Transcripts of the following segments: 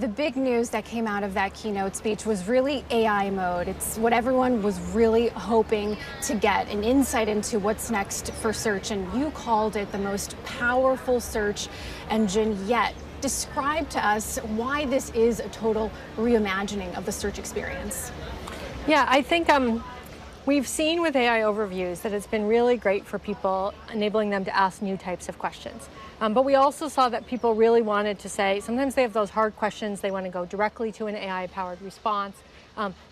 The big news that came out of that keynote speech was really AI mode. It's what everyone was really hoping to get, an insight into what's next for search. And you called it the most powerful search engine yet. Describe to us why this is a total reimagining of the search experience. Yeah, I think we've seen with AI overviews that it's been really great for people, enabling them to ask new types of questions. But we also saw that people really wanted to say, sometimes they have those hard questions, they want to go directly to an AI-powered response.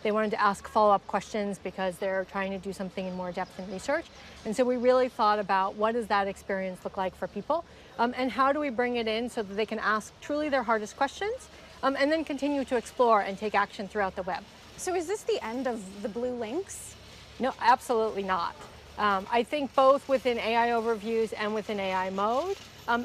They wanted to ask follow-up questions because they're trying to do something in more depth in research. And so we really thought about what does that experience look like for people, and how do we bring it in so that they can ask truly their hardest questions, and then continue to explore and take action throughout the web. So is this the end of the blue links? No, absolutely not. I think both within AI overviews and within AI mode,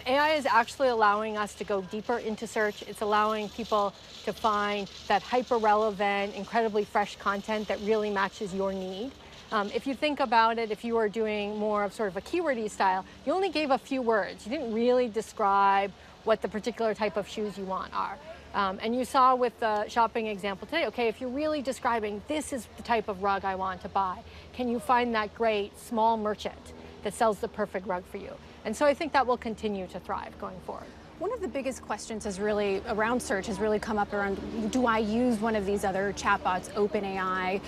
AI is actually allowing us to go deeper into search. It's allowing people to find that hyper-relevant, incredibly fresh content that really matches your need. If you think about it, if you were doing more of sort of a keyword-y style, you only gave a few words. You didn't really describe what the particular type of shoes you want are. And you saw with the shopping example today, okay, if you're really describing this is the type of rug I want to buy, can you find that great small merchant that sells the perfect rug for you? And so I think that will continue to thrive going forward. One of the biggest questions is really around search has really come up around, do I use one of these other chatbots, OpenAI,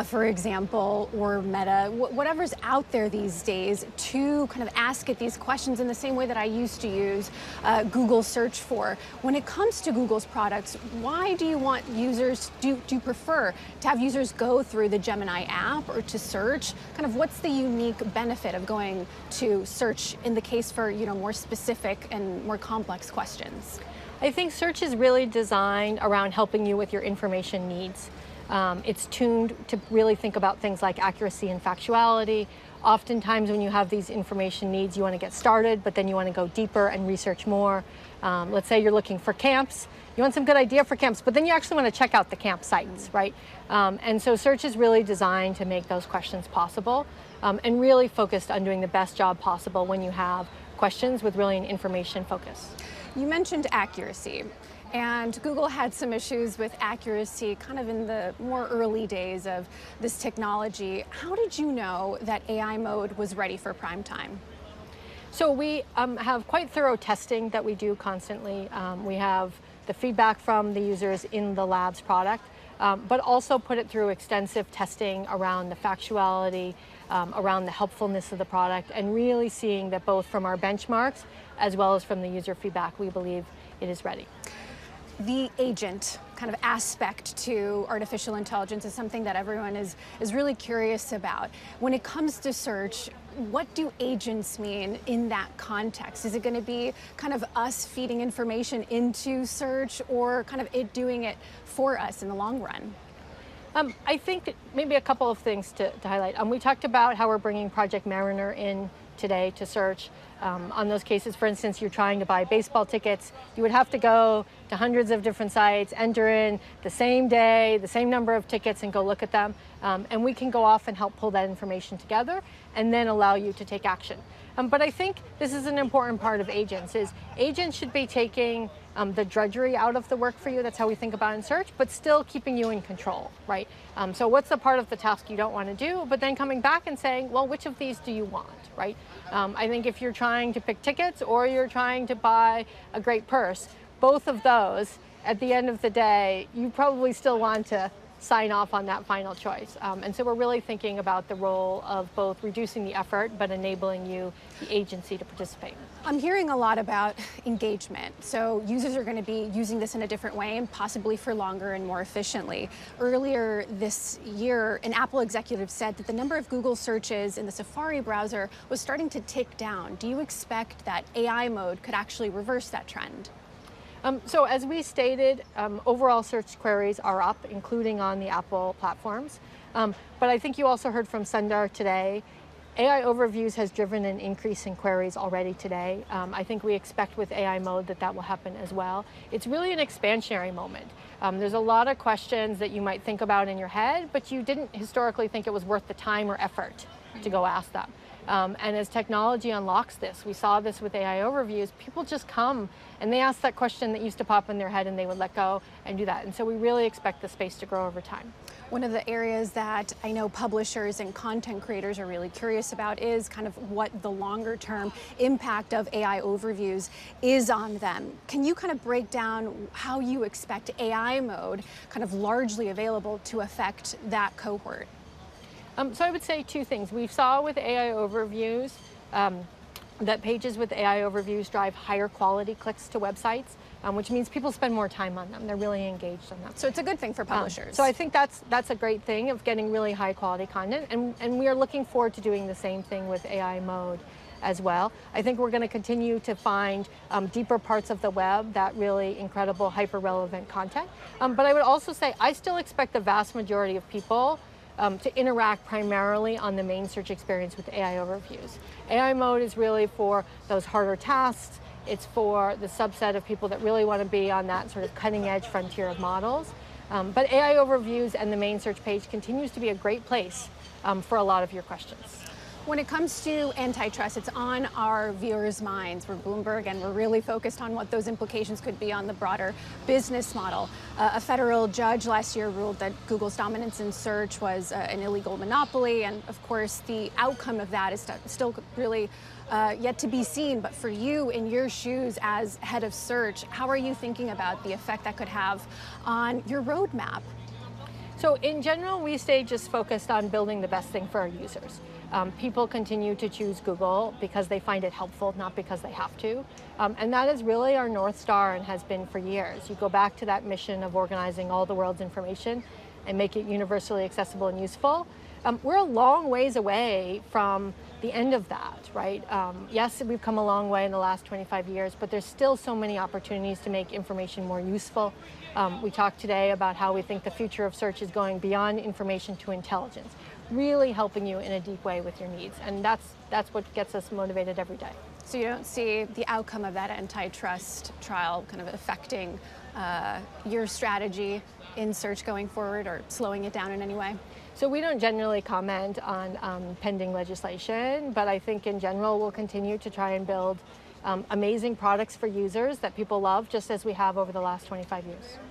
for example, or Meta, whatever's out there these days, to kind of ask it these questions in the same way that I used to use Google search for. When it comes to Google's products, why do you want users, do you prefer to have users go through the Gemini app or to search? Kind of what's the unique benefit of going to search in the case for, more specific and more complex questions? I think search is really designed around helping you with your information needs. It's tuned to really think about things like accuracy and factuality. Oftentimes when you have these information needs, you want to get started, but then you want to go deeper and research more. Let's say you're looking for camps. You want some good idea for camps, but then you actually want to check out the campsites, right? And so search is really designed to make those questions possible, and really focused on doing the best job possible when you have questions with really an information focus. You mentioned accuracy, and Google had some issues with accuracy kind of in the more early days of this technology. How did you know that AI mode was ready for prime time? So we have quite thorough testing that we do constantly. We have the feedback from the users in the labs product, but also put it through extensive testing around the factuality, around the helpfulness of the product, and really seeing that both from our benchmarks as well as from the user feedback, we believe it is ready. The agent kind of aspect to artificial intelligence is something that everyone is really curious about. When it comes to search, what do agents mean in that context? Is it going to be kind of us feeding information into search, or kind of it doing it for us in the long run? I think maybe a couple of things to highlight. We talked about how we're bringing Project Mariner in today to search. On those cases, for instance, you're trying to buy baseball tickets, you would have to go to hundreds of different sites, enter in the same day, the same number of tickets, and go look at them. And we can go off and help pull that information together and then allow you to take action. But I think this is an important part of agents, is agents should be taking the drudgery out of the work for you. That's how we think about it in search, but still keeping you in control, right? So what's the part of the task you don't want to do, but then coming back and saying, well, which of these do you want, right? I think if you're trying to pick tickets or you're trying to buy a great purse, both of those, at the end of the day, you probably still want to sign off on that final choice. And so we're really thinking about the role of both reducing the effort, but enabling you, the agency, to participate. I'm hearing a lot about engagement. So users are going to be using this in a different way and possibly for longer and more efficiently. Earlier this year, an Apple executive said that the number of Google searches in the Safari browser was starting to tick down. Do you expect that AI mode could actually reverse that trend? So as we stated, overall search queries are up, including on the Apple platforms. But I think you also heard from Sundar today, AI overviews has driven an increase in queries already today. I think we expect with AI mode that will happen as well. It's really an expansionary moment. There's a lot of questions that you might think about in your head, but you didn't historically think it was worth the time or effort to go ask them. And as technology unlocks this, we saw this with AI overviews, people just come and they ask that question that used to pop in their head and they would let go and do that. And so we really expect the space to grow over time. One of the areas that I know publishers and content creators are really curious about is kind of what the longer term impact of AI overviews is on them. Can you kind of break down how you expect AI mode, kind of largely available, to affect that cohort? So I would say two things. We saw with AI overviews that pages with AI overviews drive higher quality clicks to websites, which means people spend more time on them. They're really engaged on them. So it's a good thing for publishers. So I think that's a great thing of getting really high quality content, and we are looking forward to doing the same thing with AI mode as well. I think we're going to continue to find deeper parts of the web, that really incredible hyper relevant content. But I would also say I still expect the vast majority of people to interact primarily on the main search experience with AI overviews. AI mode is really for those harder tasks. It's for the subset of people that really want to be on that sort of cutting edge frontier of models. But AI overviews and the main search page continues to be a great place for a lot of your questions. When it comes to antitrust, it's on our viewers' minds. We're Bloomberg, and we're really focused on what those implications could be on the broader business model. A federal judge last year ruled that Google's dominance in search was an illegal monopoly, and of course, the outcome of that is still really yet to be seen. But for you, in your shoes as head of search, how are you thinking about the effect that could have on your roadmap? So in general, we stay just focused on building the best thing for our users. People continue to choose Google because they find it helpful, not because they have to. And that is really our North Star and has been for years. You go back to that mission of organizing all the world's information and make it universally accessible and useful. We're a long ways away from the end of that, right? Yes, we've come a long way in the last 25 years, but there's still so many opportunities to make information more useful. We talked today about how we think the future of search is going beyond information to intelligence, really helping you in a deep way with your needs. And that's what gets us motivated every day. So you don't see the outcome of that antitrust trial kind of affecting your strategy in search going forward or slowing it down in any way? So we don't generally comment on pending legislation, but I think in general we'll continue to try and build amazing products for users that people love, just as we have over the last 25 years.